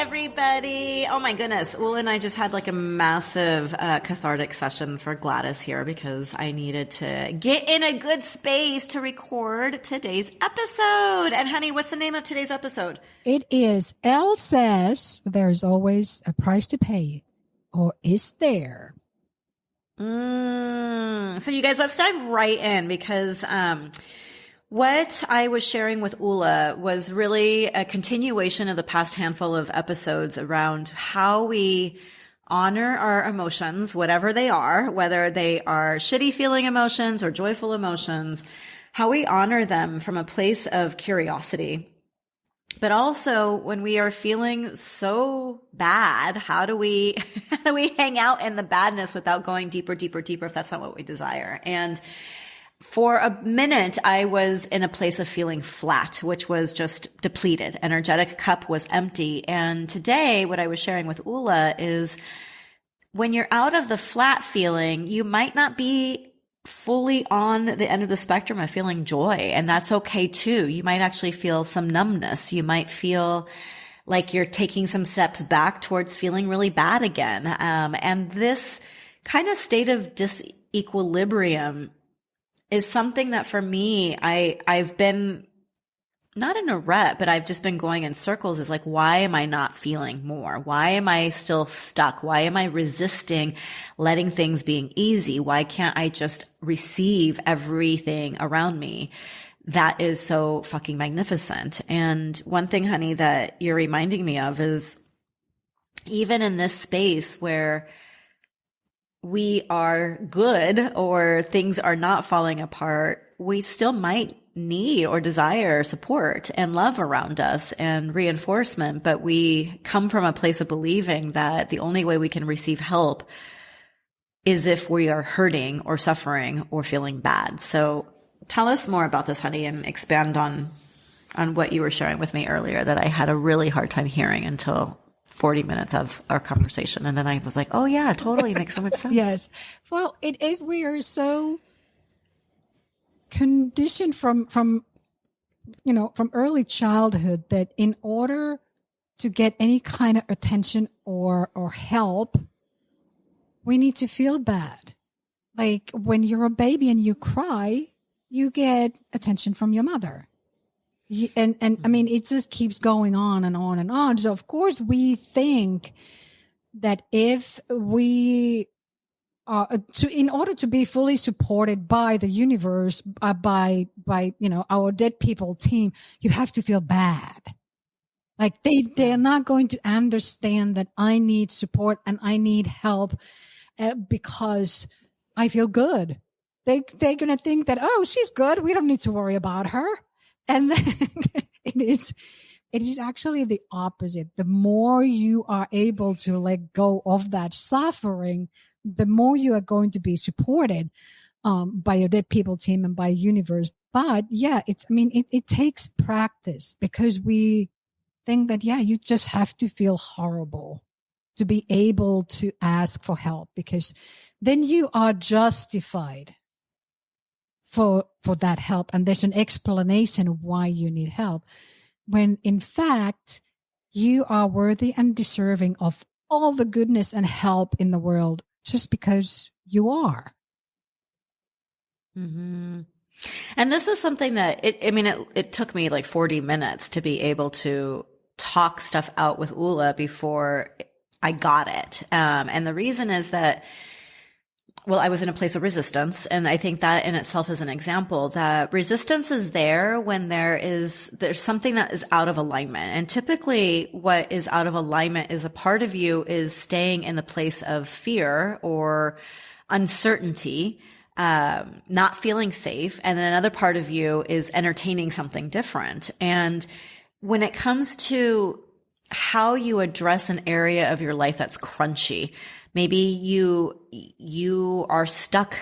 everybody. Oh my goodness. Ulla and I just had like a massive cathartic session for Gladys here because I needed to get in a good space to record today's episode. And honey, what's the name of today's episode? It is Elle Says There's Always a Price to Pay, or is there? So you guys, let's dive right in because what I was sharing with Ulla was really a continuation of the past handful of episodes around how we honor our emotions, whatever they are, whether they are shitty feeling emotions or joyful emotions, how we honor them from a place of curiosity. But also when we are feeling so bad, how do we hang out in the badness without going deeper, deeper, deeper if that's not what we desire? And for a minute, I was in a place of feeling flat, which was just depleted. Energetic cup was empty. And today, what I was sharing with Ulla is when you're out of the flat feeling, you might not be fully on the end of the spectrum of feeling joy. And that's okay too. You might actually feel some numbness. You might feel like you're taking some steps back towards feeling really bad again. And this kind of state of disequilibrium is something that for me, I've been not in a rut, but I've just been going in circles is like, why am I not feeling more? Why am I still stuck? Why am I resisting letting things being easy? Why can't I just receive everything around me that is so fucking magnificent? And one thing, honey, that you're reminding me of is even in this space where we are good or things are not falling apart, we still might need or desire support and love around us and reinforcement. But we come from a place of believing that the only way we can receive help is if we are hurting or suffering or feeling bad. So tell us more about this, honey, and expand on what you were sharing with me earlier that I had a really hard time hearing until 40 minutes of our conversation. And then I was like, oh yeah, totally makes so much sense. Yes. Well, it is, we are so conditioned from early childhood that in order to get any kind of attention or help, we need to feel bad. Like when you're a baby and you cry, you get attention from your mother. And I mean, it just keeps going on and on and on. So of course we think that if we in order to be fully supported by the universe, by our dead people team, you have to feel bad. Like they're not going to understand that I need support and I need help because I feel good. They're going to think that, oh, she's good. We don't need to worry about her. And then it is actually the opposite. The more you are able to let go of that suffering, the more you are going to be supported by your dead people team and by universe. But yeah, it takes practice because we think that, yeah, you just have to feel horrible to be able to ask for help, because then you are justified for that help. And there's an explanation of why you need help, when in fact, you are worthy and deserving of all the goodness and help in the world just because you are. Mm-hmm. And this is something that it took me like 40 minutes to be able to talk stuff out with Ulla before I got it. And the reason is that, well, I was in a place of resistance. And I think that in itself is an example that resistance is there when there's something that is out of alignment. And typically what is out of alignment is a part of you is staying in the place of fear or uncertainty, not feeling safe. And then another part of you is entertaining something different. And when it comes to how you address an area of your life that's crunchy, maybe you are stuck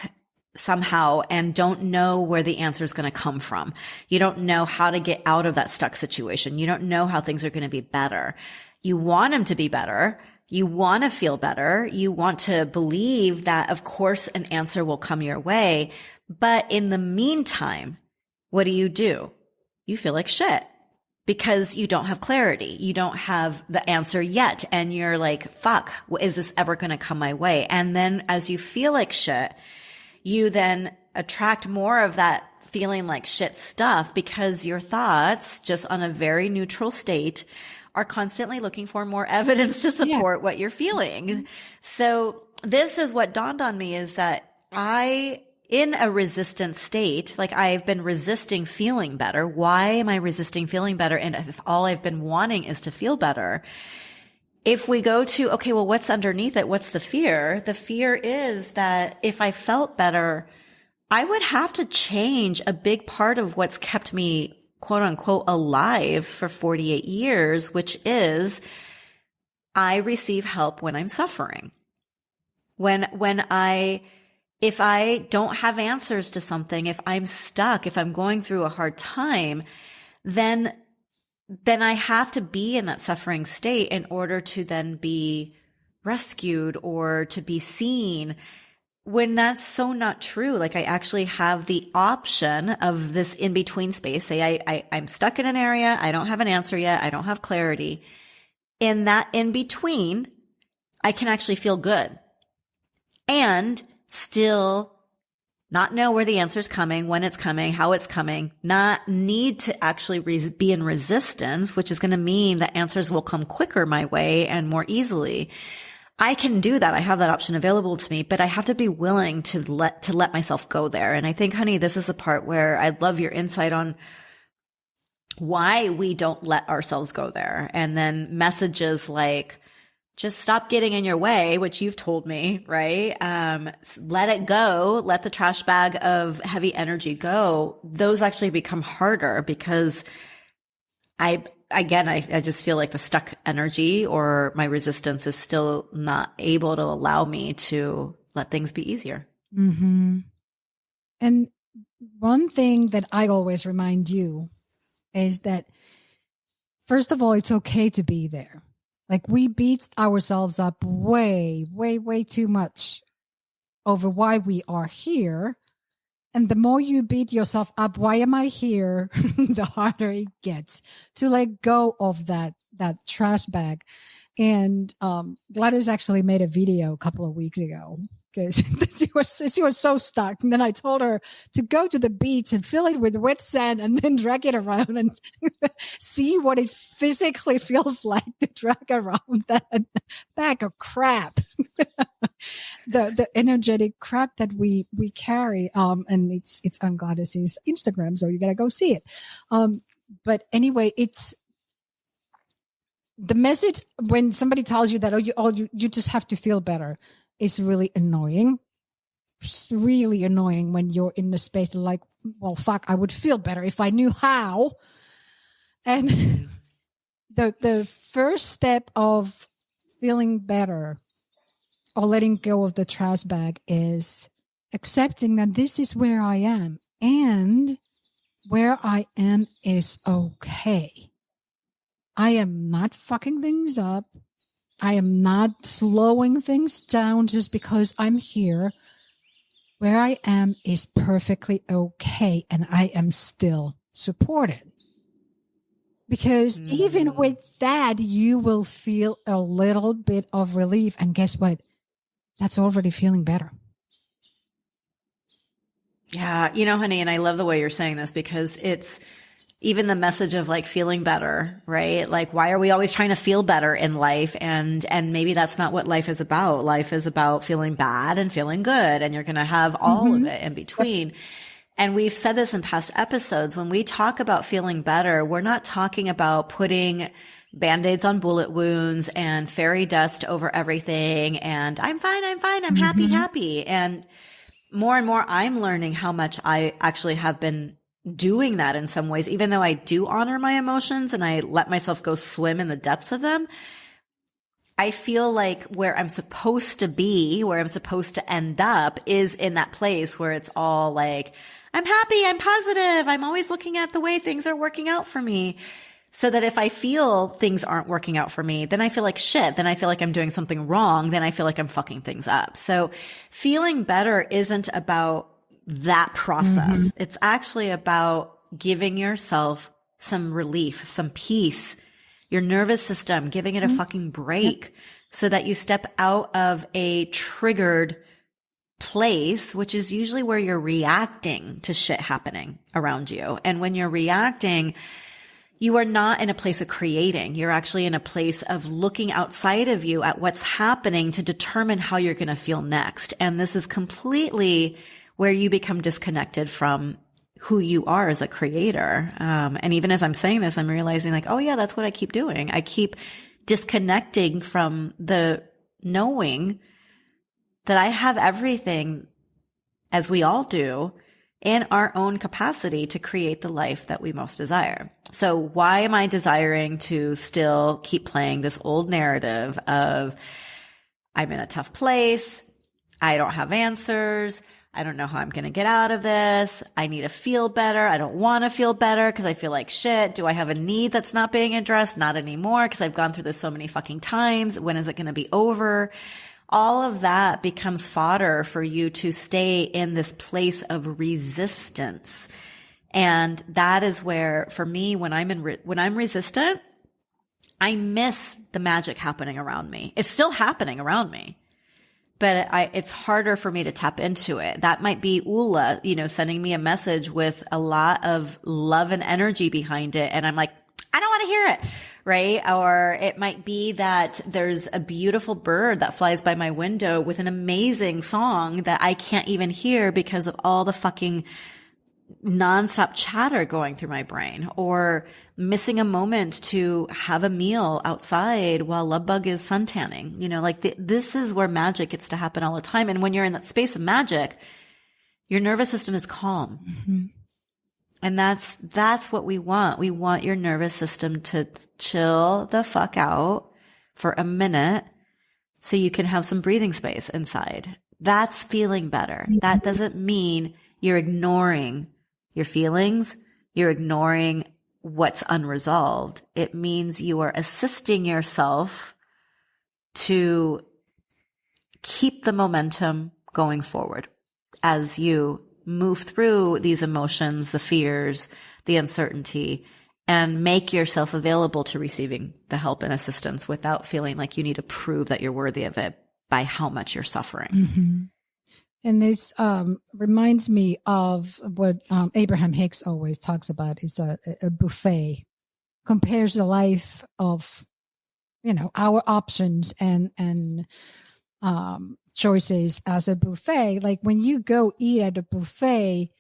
somehow and don't know where the answer is going to come from. You don't know how to get out of that stuck situation. You don't know how things are going to be better. You want them to be better. You want to feel better. You want to believe that, of course, an answer will come your way. But in the meantime, what do? You feel like shit. because you don't have clarity. You don't have the answer yet. And you're like, fuck, is this ever going to come my way? And then as you feel like shit, you then attract more of that feeling like shit stuff, because your thoughts, just on a very neutral state, are constantly looking for more evidence to support what you're feeling. So this is what dawned on me, is that in a resistant state, like I've been resisting feeling better. Why am I resisting feeling better? And if all I've been wanting is to feel better, if we go to, okay, well, what's underneath it? What's the fear? The fear is that if I felt better, I would have to change a big part of what's kept me, quote unquote, alive for 48 years, which is I receive help when I'm suffering. If I don't have answers to something, if I'm stuck, if I'm going through a hard time, then I have to be in that suffering state in order to then be rescued or to be seen, when that's so not true. Like I actually have the option of this in-between space. Say I'm stuck in an area. I don't have an answer yet. I don't have clarity. In that in-between, I can actually feel good and still not know where the answer is coming, when it's coming, how it's coming, not need to actually be in resistance, which is going to mean that answers will come quicker my way and more easily. I can do that. I have that option available to me, but I have to be willing to let myself go there. And I think, honey, this is the part where I'd love your insight on why we don't let ourselves go there. And then messages like, just stop getting in your way, which you've told me, right? Let it go. Let the trash bag of heavy energy go. Those actually become harder because I just feel like the stuck energy or my resistance is still not able to allow me to let things be easier. Mm-hmm. And one thing that I always remind you is that, first of all, it's okay to be there. Like we beat ourselves up way, way, way too much over why we are here. And the more you beat yourself up, why am I here? The harder it gets to let go of that trash bag. And Gladys actually made a video a couple of weeks ago because she was so stuck. And then I told her to go to the beach and fill it with wet sand and then drag it around and see what it physically feels like to drag around that bag of crap. The energetic crap that we carry. And it's on Gladys's Instagram, so you gotta go see it. But anyway, it's the message when somebody tells you that you just have to feel better is really annoying. It's really annoying when you're in the space like, well, fuck, I would feel better if I knew how. And the first step of feeling better or letting go of the trash bag is accepting that this is where I am and where I am is okay. I am not fucking things up. I am not slowing things down just because I'm here. Where I am is perfectly okay, and I am still supported. Because even with that, you will feel a little bit of relief. And guess what? That's already feeling better. Yeah, honey, and I love the way you're saying this because it's even the message of like feeling better, right? Like, why are we always trying to feel better in life? And maybe that's not what life is about. Life is about feeling bad and feeling good. And you're going to have all of it in between. And we've said this in past episodes. When we talk about feeling better, we're not talking about putting Band-Aids on bullet wounds and fairy dust over everything. And I'm fine. I'm happy. And more, I'm learning how much I actually have been doing that in some ways, even though I do honor my emotions and I let myself go swim in the depths of them. I feel like where I'm supposed to be, where I'm supposed to end up is in that place where it's all like, I'm happy, I'm positive, I'm always looking at the way things are working out for me. So that if I feel things aren't working out for me, then I feel like shit. Then I feel like I'm doing something wrong. Then I feel like I'm fucking things up. So feeling better isn't about that process. It's actually about giving yourself some relief, some peace, your nervous system, giving it a fucking break so that you step out of a triggered place, which is usually where you're reacting to shit happening around you. And when you're reacting, you are not in a place of creating. You're actually in a place of looking outside of you at what's happening to determine how you're going to feel next. And this is completely where you become disconnected from who you are as a creator. And even as I'm saying this, I'm realizing like, oh yeah, that's what I keep doing. I keep disconnecting from the knowing that I have everything, as we all do, in our own capacity to create the life that we most desire. So why am I desiring to still keep playing this old narrative of I'm in a tough place, I don't have answers, I don't know how I'm going to get out of this, I need to feel better, I don't want to feel better because I feel like shit, do I have a need that's not being addressed? Not anymore because I've gone through this so many fucking times, when is it going to be over? All of that becomes fodder for you to stay in this place of resistance. And that is where, for me, when I'm resistant, I miss the magic happening around me. It's still happening around me, but it's harder for me to tap into it. That might be Ulla, sending me a message with a lot of love and energy behind it. And I'm like, I don't want to hear it. Right? Or it might be that there's a beautiful bird that flies by my window with an amazing song that I can't even hear because of all the fucking nonstop chatter going through my brain, or missing a moment to have a meal outside while love bug is suntanning. This is where magic gets to happen all the time. And when you're in that space of magic, your nervous system is calm. Mm-hmm. And that's what we want. We want your nervous system to chill the fuck out for a minute so you can have some breathing space inside. That's feeling better. That doesn't mean you're ignoring your feelings. You're ignoring what's unresolved. It means you are assisting yourself to keep the momentum going forward as you move through these emotions, the fears, the uncertainty, and make yourself available to receiving the help and assistance without feeling like you need to prove that you're worthy of it by how much you're suffering. Mm-hmm. And this reminds me of what Abraham Hicks always talks about, is a buffet. Compares the life of, our options and choices as a buffet. Like when you go eat at a buffet,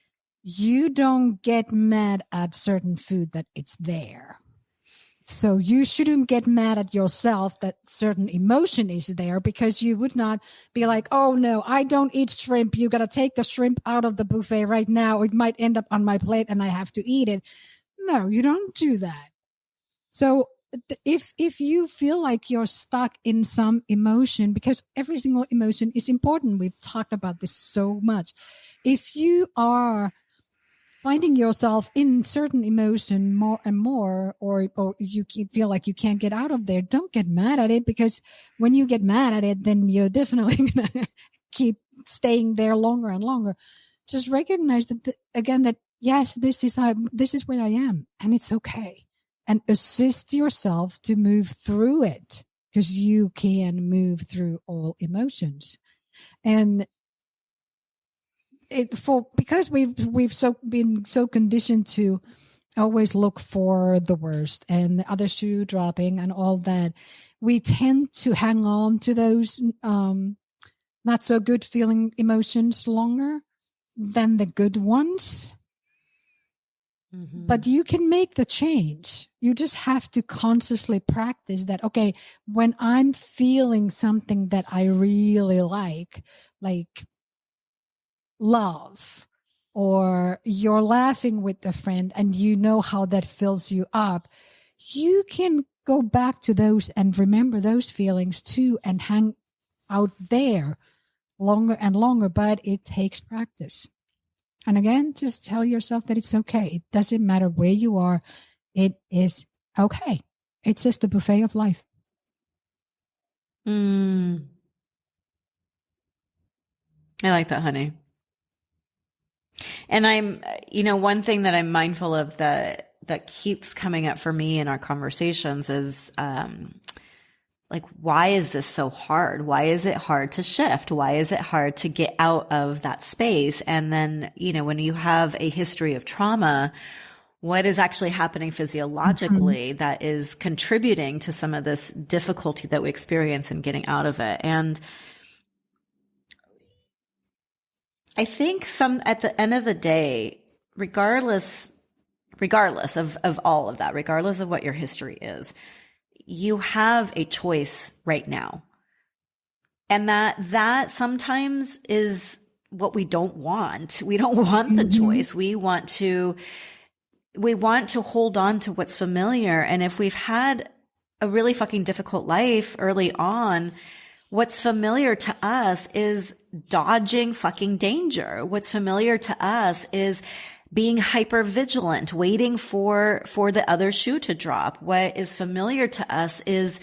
you don't get mad at certain food that it's there. So you shouldn't get mad at yourself that certain emotion is there, because you would not be like, oh no, I don't eat shrimp. You got to take the shrimp out of the buffet right now. It might end up on my plate and I have to eat it. No, you don't do that. So if you feel like you're stuck in some emotion, because every single emotion is important, we've talked about this so much. If you are finding yourself in certain emotion more and more, or you feel like you can't get out of there, don't get mad at it, because when you get mad at it, then you're definitely going to keep staying there longer and longer. Just recognize that, that yes, this is where I am, and it's okay. And assist yourself to move through it, because you can move through all emotions. And because we've been so conditioned to always look for the worst and the other shoe dropping and all that, we tend to hang on to those not so good feeling emotions longer than the good ones. Mm-hmm. But you can make the change. You just have to consciously practice that. Okay, when I'm feeling something that I really like love, or you're laughing with a friend and you know how that fills you up, you can go back to those and remember those feelings too and hang out there longer and longer. But it takes practice. And again, just tell yourself that it's okay. It doesn't matter where you are. It is okay. It's just the buffet of life. I like that, honey. And I'm, one thing that I'm mindful of that that keeps coming up for me in our conversations is, like, why is this so hard? Why is it hard to shift? Why is it hard to get out of that space? And then, when you have a history of trauma, what is actually happening physiologically that is contributing to some of this difficulty that we experience in getting out of it? And I think at the end of the day, regardless of all of that, regardless of what your history is, you have a choice right now. And that sometimes is what we don't want. We don't want the choice. We want to hold on to what's familiar. And if we've had a really fucking difficult life early on, what's familiar to us is dodging fucking danger. What's familiar to us is being hyper vigilant, waiting for the other shoe to drop. What is familiar to us is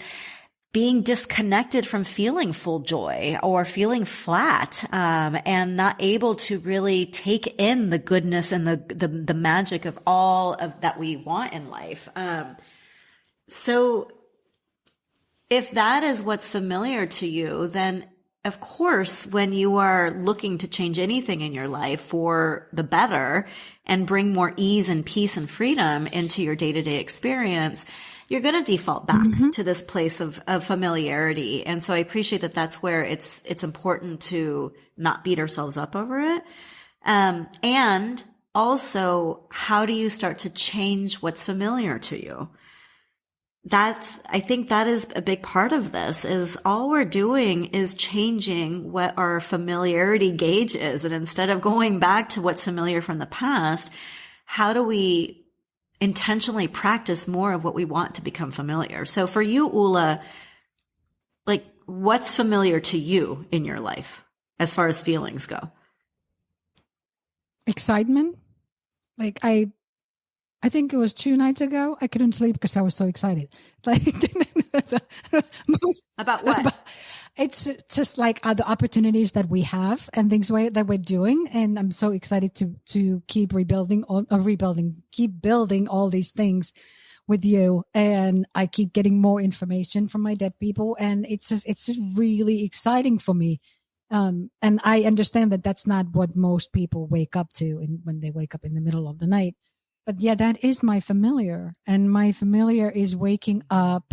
being disconnected from feeling full joy or feeling flat, and not able to really take in the goodness and the magic of all of that we want in life. So if that is what's familiar to you, then of course, when you are looking to change anything in your life for the better and bring more ease and peace and freedom into your day-to-day experience, you're going to default back to this place of familiarity. And so I appreciate that that's where it's important to not beat ourselves up over it. And also, how do you start to change what's familiar to you? I think that is a big part of this, is all we're doing is changing what our familiarity gauge is. And instead of going back to what's familiar from the past, how do we intentionally practice more of what we want to become familiar? So for you, Ulla, like, what's familiar to you in your life as far as feelings go? Excitement. Like, I think it was 2 nights ago, I couldn't sleep because I was so excited. Like, about what? It's just like the opportunities that we have and things that we're doing. And I'm so excited to keep building all these things with you. And I keep getting more information from my dead people. And it's just really exciting for me. And I understand that that's not what most people wake up to when they wake up in the middle of the night. But yeah, that is my familiar. And my familiar is waking up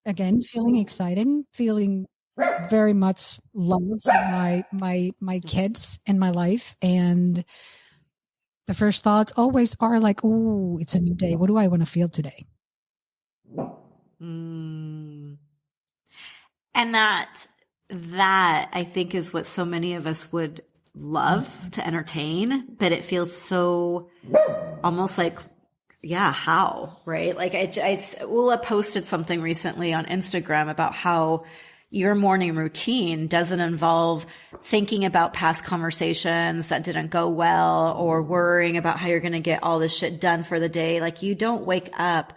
again, feeling excited, feeling very much love for my kids and my life. And the first thoughts always are like, oh, it's a new day. What do I want to feel today? And that I think is what so many of us would love to entertain, but it feels so almost like, yeah, how, right? Like Ulla posted something recently on Instagram about how your morning routine doesn't involve thinking about past conversations that didn't go well or worrying about how you're going to get all this shit done for the day. Like, you don't wake up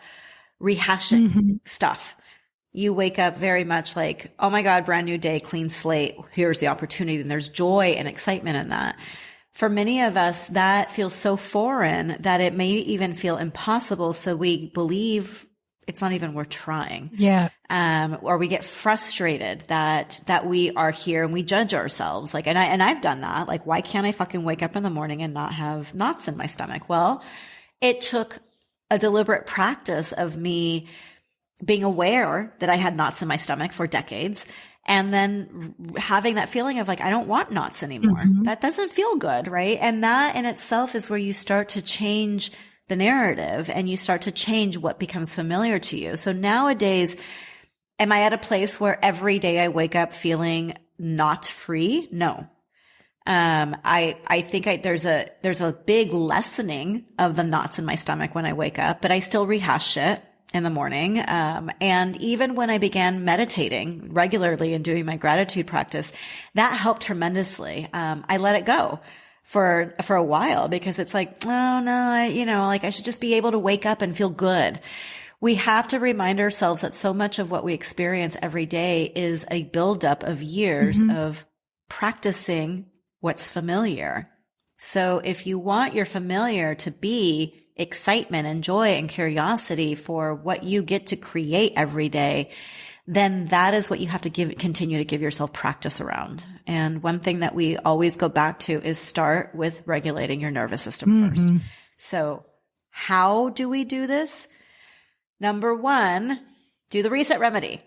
rehashing stuff. You wake up very much like, oh my God, brand new day, clean slate. Here's the opportunity. And there's joy and excitement in that. For many of us, that feels so foreign that it may even feel impossible. So we believe it's not even worth trying. Yeah. Or we get frustrated that we are here and we judge ourselves. Like, and I've done that. Like, why can't I fucking wake up in the morning and not have knots in my stomach? Well, it took a deliberate practice of me being aware that I had knots in my stomach for decades, and then having that feeling of like, I don't want knots anymore. That doesn't feel good, right? And that in itself is where you start to change the narrative and you start to change what becomes familiar to you. So nowadays, am I at a place where every day I wake up feeling knot free? No. I think there's a big lessening of the knots in my stomach when I wake up, but I still rehash shit in the morning. And even when I began meditating regularly and doing my gratitude practice, that helped tremendously. I let it go for a while because it's like, oh no, I should just be able to wake up and feel good. We have to remind ourselves that so much of what we experience every day is a buildup of years of practicing what's familiar. So if you want your familiar to be excitement and joy and curiosity for what you get to create every day, then that is what you have to continue to give yourself practice around. And one thing that we always go back to is start with regulating your nervous system first. So how do we do this? Number one, do the reset remedy,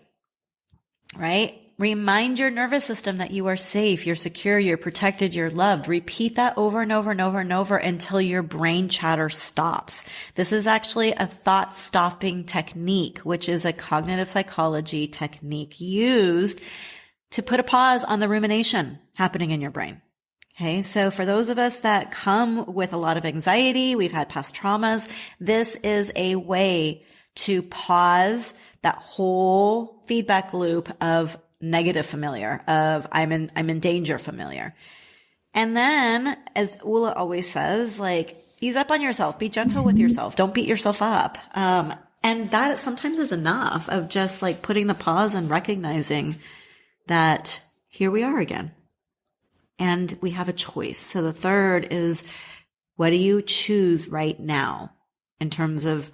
right? Remind your nervous system that you are safe, you're secure, you're protected, you're loved. Repeat that over and over and over and over until your brain chatter stops. This is actually a thought stopping technique, which is a cognitive psychology technique used to put a pause on the rumination happening in your brain. Okay. So for those of us that come with a lot of anxiety, we've had past traumas, this is a way to pause that whole feedback loop of negative familiar, of I'm in danger familiar. And then, as Ulla always says, like, ease up on yourself, be gentle with yourself. Don't beat yourself up. And that sometimes is enough of just like putting the pause and recognizing that here we are again. And we have a choice. So the third is, what do you choose right now in terms of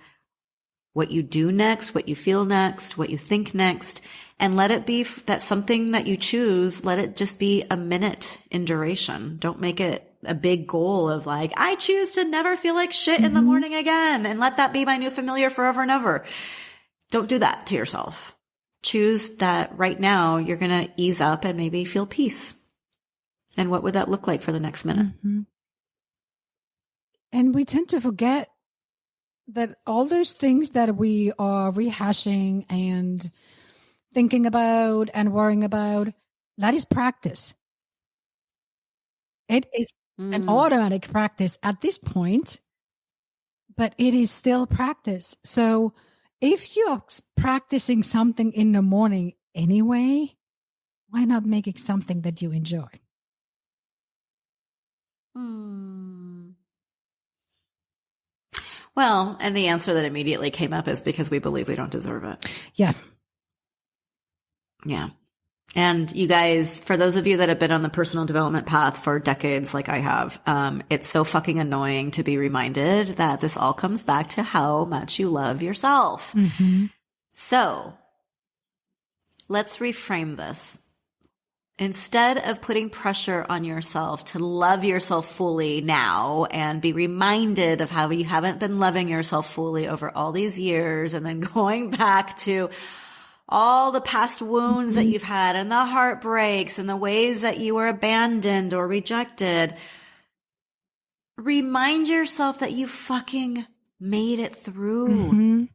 what you do next, what you feel next, what you think next? And let it be that something that you choose, let it just be a minute in duration. Don't make it a big goal of like, I choose to never feel like shit in the morning again, and let that be my new familiar forever and ever. Don't do that to yourself. Choose that right now you're going to ease up and maybe feel peace. And what would that look like for the next minute? And we tend to forget that all those things that we are rehashing and thinking about and worrying about, that is practice. It is an automatic practice at this point, but it is still practice. So if you're practicing something in the morning anyway, why not make it something that you enjoy? Well, and the answer that immediately came up is because we believe we don't deserve it. Yeah. Yeah. And you guys, for those of you that have been on the personal development path for decades, like I have, it's so fucking annoying to be reminded that this all comes back to how much you love yourself. So let's reframe this. Instead of putting pressure on yourself to love yourself fully now and be reminded of how you haven't been loving yourself fully over all these years, and then going back to all the past wounds that you've had and the heartbreaks and the ways that you were abandoned or rejected, remind yourself that you fucking made it through.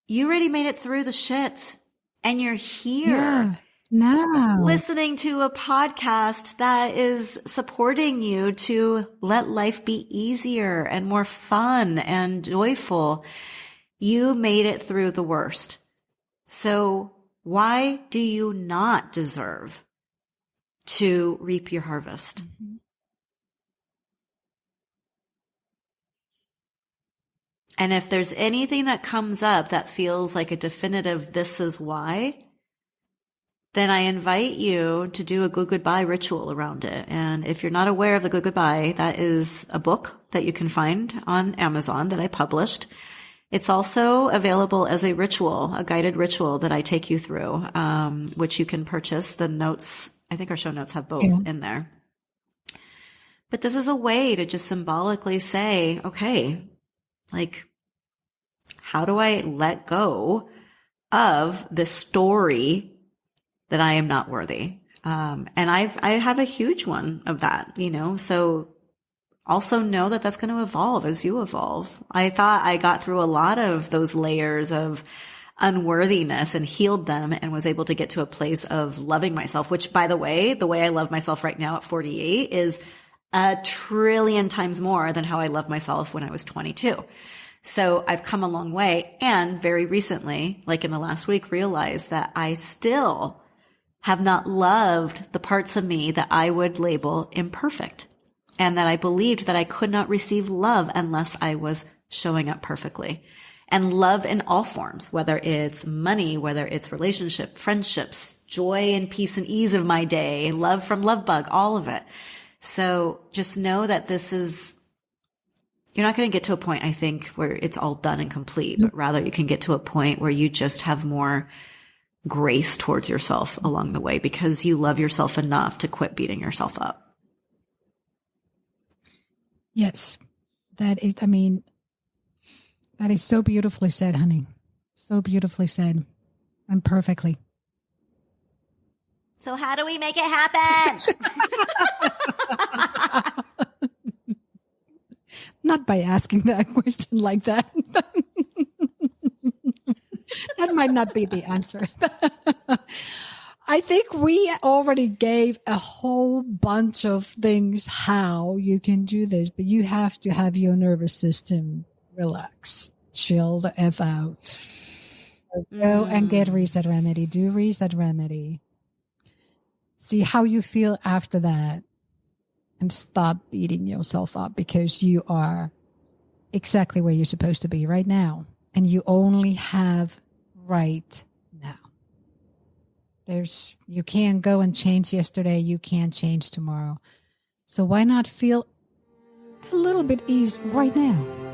You already made it through the shit, and you're here. Now Listening to a podcast that is supporting you to let life be easier and more fun and joyful. You made it through the worst. So why do you not deserve to reap your harvest? And if there's anything that comes up that feels like a definitive, this is why, then I invite you to do a good goodbye ritual around it. And if you're not aware of the good goodbye, that is a book that you can find on Amazon that I published. It's also available as a ritual, a guided ritual that I take you through, which you can purchase. The notes, I think our show notes have both in there. But this is a way to just symbolically say, okay, like, how do I let go of this story that I am not worthy? And I have a huge one of that, so also know that that's going to evolve as you evolve. I thought I got through a lot of those layers of unworthiness and healed them and was able to get to a place of loving myself, which, by the way I love myself right now at 48 is a trillion times more than how I loved myself when I was 22. So I've come a long way, and very recently, like in the last week, realized that I still have not loved the parts of me that I would label imperfect, and that I believed that I could not receive love unless I was showing up perfectly. And love in all forms, whether it's money, whether it's relationship, friendships, joy and peace and ease of my day, love from Lovebug, all of it. So just know that you're not going to get to a point, I think, where it's all done and complete, but rather you can get to a point where you just have more grace towards yourself along the way because you love yourself enough to quit beating yourself up. Yes. That is so beautifully said, honey. So beautifully said. And perfectly. So how do we make it happen? Not by asking that question like that. That might not be the answer. I think we already gave a whole bunch of things how you can do this, but you have to have your nervous system relax, chill the F out. So go and get Reset Remedy. Do Reset Remedy. See how you feel after that. And stop beating yourself up because you are exactly where you're supposed to be right now. And you only have right now. You can't go and change yesterday. You can't change tomorrow. So why not feel a little bit ease right now?